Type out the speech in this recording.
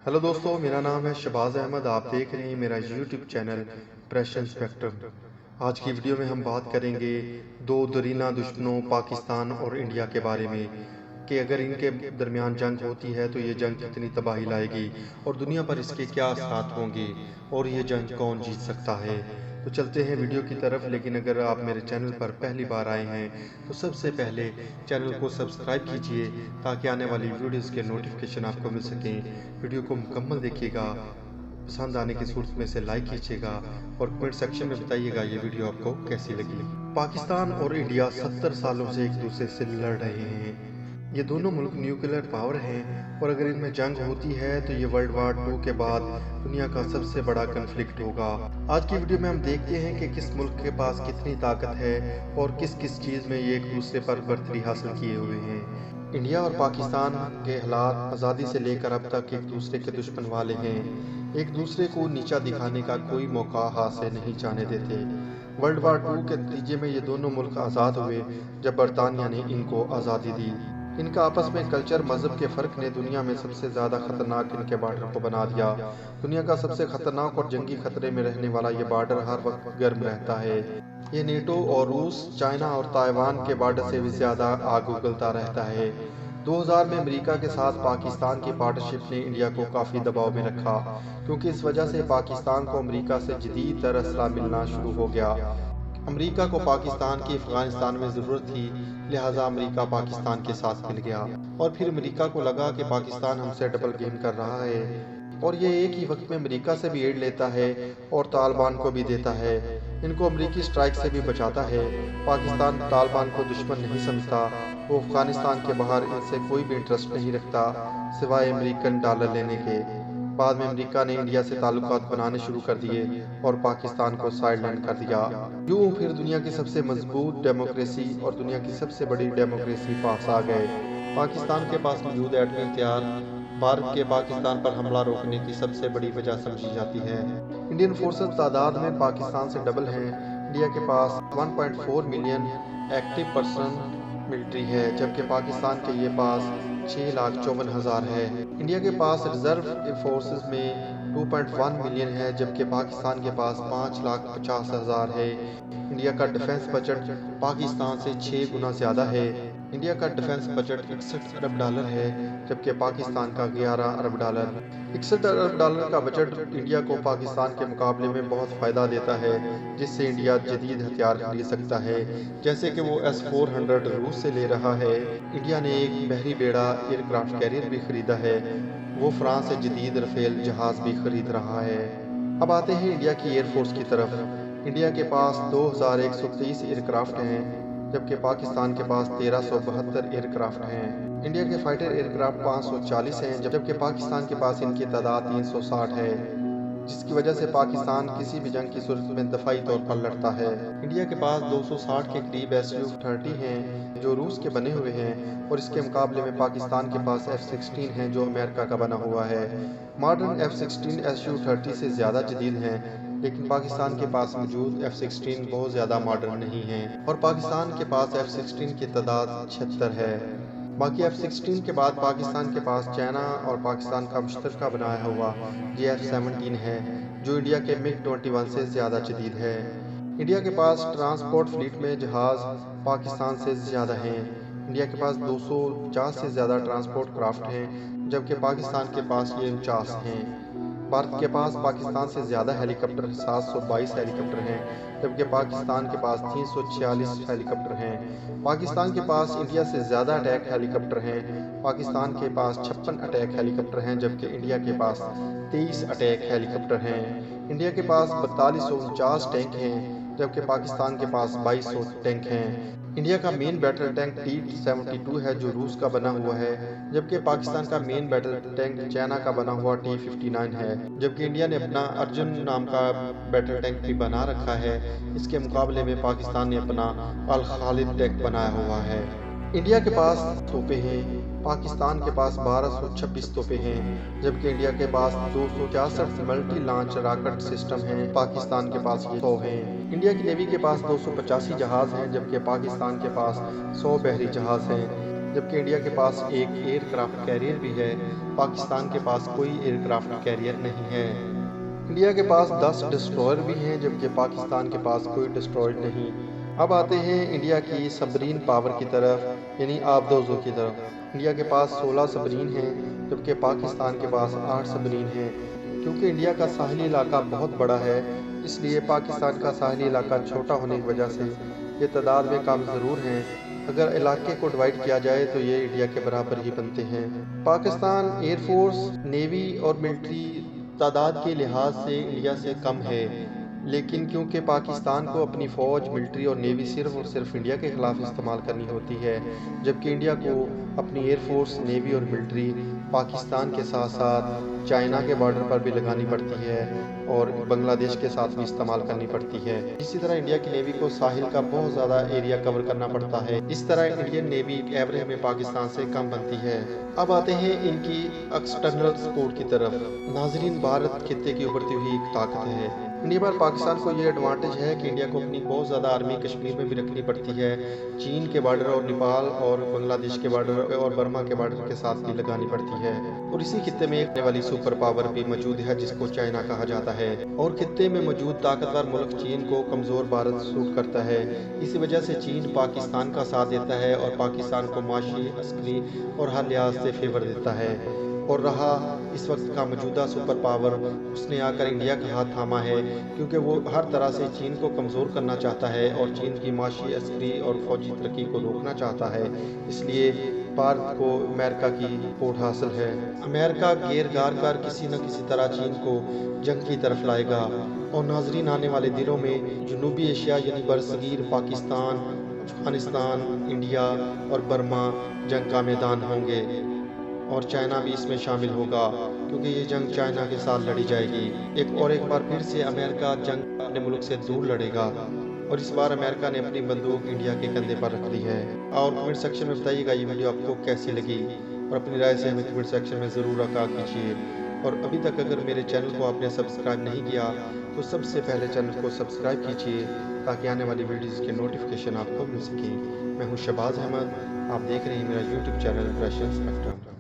Hello दोस्तों, मेरा नाम है शहबाज अहमद। आप देख रहे हैं मेरा यूट्यूब चैनल प्रेशन स्पेक्ट्रम। आज की वीडियो में हम बात करेंगे दो दरीना दुश्मनों पाकिस्तान और इंडिया के बारे में कि अगर इनके दरमियान जंग होती है तो ये जंग कितनी तबाही लाएगी और दुनिया पर इसके क्या असरात होंगे और ये जंग कौन जीत सकता है। तो चलते हैं वीडियो की तरफ। लेकिन अगर आप मेरे चैनल पर पहली बार आए हैं तो सबसे पहले चैनल को सब्सक्राइब कीजिए ताकि आने वाली वीडियोस के नोटिफिकेशन आपको मिल सकें। वीडियो को मुकम्मल देखिएगा, पसंद आने की सूरत में से लाइक कीजिएगा और कमेंट सेक्शन में बताइएगा ये वीडियो आपको कैसी लगी। पाकिस्तान और इंडिया 70 सालों से एक दूसरे से लड़ रहे हैं। ये दोनों मुल्क न्यूक्लियर पावर हैं और अगर इनमें जंग होती है तो ये वर्ल्ड वार 2 के बाद दुनिया का सबसे बड़ा कन्फ्लिक्ट होगा। आज की वीडियो में हम देखते हैं कि किस मुल्क के पास कितनी ताकत है और किस किस चीज़ में ये एक दूसरे पर बढ़तरी हासिल किए हुए हैं। इंडिया और पाकिस्तान के हालात आज़ादी से लेकर अब तक एक दूसरे के दुश्मन वाले हैं। एक दूसरे को नीचा दिखाने का कोई मौका हाथ से नहीं जाने देते। वर्ल्ड वार 2 के नतीजे में ये दोनों मुल्क आज़ाद हुए जब बरतानिया ने इनको आज़ादी दी। इनका आपस में कल्चर मजहब के फ़र्क ने दुनिया में सबसे ज़्यादा ख़तरनाक इनके बॉर्डर को बना दिया। दुनिया का सबसे ख़तरनाक और जंगी खतरे में रहने वाला ये बॉर्डर हर वक्त गर्म रहता है। ये नेटो और रूस, चाइना और ताइवान के बॉर्डर से भी ज़्यादा आग उगलता रहता है। 2000 में अमेरिका के साथ पाकिस्तान की पार्टनरशिप ने इंडिया को काफ़ी दबाव में रखा, क्योंकि इस वजह से पाकिस्तान को अमेरिका से जदीद तर असला मिलना शुरू हो गया। अमेरिका को पाकिस्तान की अफगानिस्तान में ज़रूरत थी, लिहाजा अमेरिका पाकिस्तान के साथ मिल गया और फिर अमेरिका को लगा कि पाकिस्तान हमसे डबल गेम कर रहा है और ये एक ही वक्त में अमेरिका से भी एड लेता है और तालिबान को भी देता है। इनको अमेरिकी स्ट्राइक से भी बचाता है। पाकिस्तान तालिबान को दुश्मन नहीं समझता। वो अफगानिस्तान के बाहर इनसे कोई भी इंटरेस्ट नहीं रखता सिवाय अमेरिकन डॉलर लेने के। बाद में अमेरिका ने इंडिया से ताल्लुकात बनाने शुरू कर दिए और पाकिस्तान को साइडलाइन कर दिया। यूं फिर दुनिया की सबसे मजबूत डेमोक्रेसी और दुनिया की सबसे बड़ी डेमोक्रेसी पास आ गए। पाकिस्तान के पास मौजूद एटमी हथियार भारत के पाकिस्तान पर हमला रोकने की सबसे बड़ी वजह समझी जाती है। इंडियन फोर्सेस तादाद में पाकिस्तान से डबल हैं। इंडिया के पास 1.4 मिलियन एक्टिव पर्सन मिलिट्री है, जबकि पाकिस्तान के ये पास 6,54,000 है। इंडिया के पास रिजर्व फोर्सेस में 2.1 मिलियन है, जबकि पाकिस्तान के पास 5,50,000 है। इंडिया का डिफेंस बजट पाकिस्तान से 6 गुना ज़्यादा है। इंडिया का डिफेंस बजट 61 अरब डॉलर है, जबकि पाकिस्तान का 11 अरब डॉलर। 61 अरब डॉलर का बजट इंडिया को पाकिस्तान के मुकाबले में बहुत फ़ायदा देता है, जिससे इंडिया जदीद हथियार खरीद सकता है, जैसे कि वो S-400 रूस से ले रहा है। इंडिया ने एक बहरी बेड़ा एयरक्राफ्ट कैरियर भी खरीदा है। वो फ्रांस से जदीद रफेल जहाज़ भी खरीद रहा है। अब आते हैं इंडिया की एयरफोर्स की तरफ। इंडिया के पास 2123 एयरक्राफ्ट हैं, जबकि पाकिस्तान के पास 1372 एयरक्राफ्ट हैं। इंडिया के फाइटर एयरक्राफ्ट 540 हैं, जबकि पाकिस्तान के पास इनकी तादाद 360 है, जिसकी वजह से पाकिस्तान किसी भी जंग की सूरत में दफाई तौर पर लड़ता है। इंडिया के पास 260 के करीब Su-30 हैं जो रूस के बने हुए हैं और इसके मुकाबले में पाकिस्तान के पास F-16 हैं जो अमेरिका का बना हुआ है। मॉडर्न F-16 Su-30 से ज़्यादा जदीद हैं, लेकिन पाकिस्तान के पास मौजूद F-16 बहुत ज़्यादा मॉडर्न नहीं है और पाकिस्तान के पास F-16 की तादाद 76 है। बाकी F-16 के बाद पाकिस्तान के पास चाइना और पाकिस्तान का मुश्तरका बनाया हुआ JF-17 है, जो इंडिया के MiG-21 से ज़्यादा जदीद है। इंडिया के पास ट्रांसपोर्ट फ्लीट में जहाज़ पाकिस्तान से ज़्यादा हैं। इंडिया के पास 250 से ज़्यादा ट्रांसपोर्ट क्राफ्ट हैं, जबकि पाकिस्तान के पास ये 49 हैं। भारत के पास पाकिस्तान से ज़्यादा हेलीकॉप्टर 722 हेलीकॉप्टर हैं, जबकि पाकिस्तान के पास 346 हेलीकॉप्टर हैं। पाकिस्तान के पास इंडिया से ज़्यादा अटैक हेलीकॉप्टर हैं। पाकिस्तान के पास 56 अटैक हेलीकॉप्टर हैं, जबकि इंडिया के पास 23 अटैक हेलीकॉप्टर हैं। इंडिया के पास 4249 टैंक हैं, जबकि पाकिस्तान के पास 2200 टैंक हैं। इंडिया का मेन बैटल टैंक T-72 है जो रूस का बना हुआ है, जबकि पाकिस्तान का मेन बैटल टैंक चाइना का बना हुआ T-59 है। जबकि इंडिया ने अपना अर्जुन नाम का बैटल टैंक भी बना रखा है। इसके मुकाबले में पाकिस्तान ने अपना अल खालिद टैंक बनाया हुआ है। इंडिया के पास तोपे हैं, पाकिस्तान के पास 1226 तोपे हैं, जबकि इंडिया के पास 264 मल्टी लॉन्च रॉकेट सिस्टम हैं, पाकिस्तान के पास 100 हैं। इंडिया की नेवी के पास 285 जहाज़ हैं, जबकि पाकिस्तान के पास 100 बहरी जहाज़ हैं। جبکہ انڈیا کے پاس ایک ایئر کرافٹ کیریئر بھی ہے۔ پاکستان کے پاس کوئی ایئر کرافٹ کیریئر نہیں ہے۔ انڈیا کے پاس 10 ڈسٹرائر بھی ہیں، جبکہ پاکستان کے پاس کوئی ڈسٹرائر نہیں۔ اب آتے ہیں انڈیا کی سبمرین پاور کی طرف، یعنی آبدوزوں کی طرف۔ انڈیا کے پاس 16 سبمرین ہیں، جبکہ پاکستان کے پاس 8 سبمرین ہیں۔ کیونکہ انڈیا کا ساحلی علاقہ بہت بڑا ہے، اس لیے پاکستان کا ساحلی علاقہ چھوٹا ہونے کی وجہ سے یہ تعداد میں کم ضرور ہیں۔ اگر علاقے کو ڈیوائیڈ کیا جائے تو یہ انڈیا کے برابر ہی بنتے ہیں۔ پاکستان ایئر فورس، نیوی اور ملٹری تعداد کے لحاظ سے انڈیا سے کم ہے، لیکن کیونکہ پاکستان کو اپنی فوج، ملٹری اور نیوی صرف اور صرف انڈیا کے خلاف استعمال کرنی ہوتی ہے، جبکہ انڈیا کو اپنی ایئر فورس، نیوی اور ملٹری پاکستان کے ساتھ ساتھ چائنا کے بارڈر پر بھی لگانی پڑتی ہے اور بنگلہ دیش کے ساتھ بھی استعمال کرنی پڑتی ہے۔ اسی طرح انڈیا کی نیوی کو ساحل کا بہت زیادہ ایریا کور کرنا پڑتا ہے۔ اس طرح انڈین نیوی ایوریج میں پاکستان سے کم بنتی ہے۔ اب آتے ہیں ان کی ایکسٹرنل سپورٹ کی طرف۔ ناظرین، بھارت خطے کی ابھرتی ہوئی ایک طاقت ہے۔ انڈیا پر پاکستان کو یہ ایڈوانٹیج ہے کہ انڈیا کو اپنی بہت زیادہ آرمی کشمیر میں بھی رکھنی پڑتی ہے، چین کے بارڈر اور نیپال اور بنگلہ دیش کے بارڈر اور برما کے بارڈر کے ساتھ بھی لگانی پڑتی ہے۔ اور اسی خطے میں ایک والی سپر پاور بھی موجود ہے جس کو چائنا کہا جاتا ہے، اور خطے میں موجود طاقتور ملک چین کو کمزور بھارت سوٹ کرتا ہے۔ اسی وجہ سے چین پاکستان کا ساتھ دیتا ہے اور پاکستان کو معاشی، عسکری اور ہر لحاظ سے فیور دیتا ہے۔ اور رہا اس وقت کا موجودہ سپر پاور، اس نے آ کر انڈیا کا ہاتھ تھاما ہے، کیونکہ وہ ہر طرح سے چین کو کمزور کرنا چاہتا ہے اور چین کی معاشی، عسکری اور فوجی ترقی کو روکنا چاہتا ہے۔ اس لیے بھارت کو امریکہ کی سپورٹ حاصل ہے۔ امریکہ گیر گار کر کسی نہ کسی طرح چین کو جنگ کی طرف لائے گا، اور ناظرین، آنے والے دنوں میں جنوبی ایشیا یعنی برصغیر پاکستان، افغانستان، انڈیا اور برما جنگ کا میدان ہوں گے، اور چائنا بھی اس میں شامل ہوگا، کیونکہ یہ جنگ چائنا کے ساتھ لڑی جائے گی۔ ایک بار پھر سے امریکہ جنگ اپنے ملک سے دور لڑے گا، اور اس بار امریکہ نے اپنی بندوق انڈیا کے کندھے پر رکھ دی ہے۔ اور کمنٹ سیکشن میں بتائیے گا یہ ویڈیو آپ کو کیسی لگی، اور اپنی رائے سے ہمیں کمنٹ سیکشن میں ضرور آگاہ کیجیے۔ اور ابھی تک اگر میرے چینل کو آپ نے سبسکرائب نہیں کیا تو سب سے پہلے چینل کو سبسکرائب کیجیے، تاکہ آنے والی ویڈیوز کے نوٹیفیکیشن آپ کو مل سکے۔ میں ہوں شہباز احمد، آپ دیکھ رہے ہیں میرا یوٹیوب چینل پریشنس اسپیکٹرم۔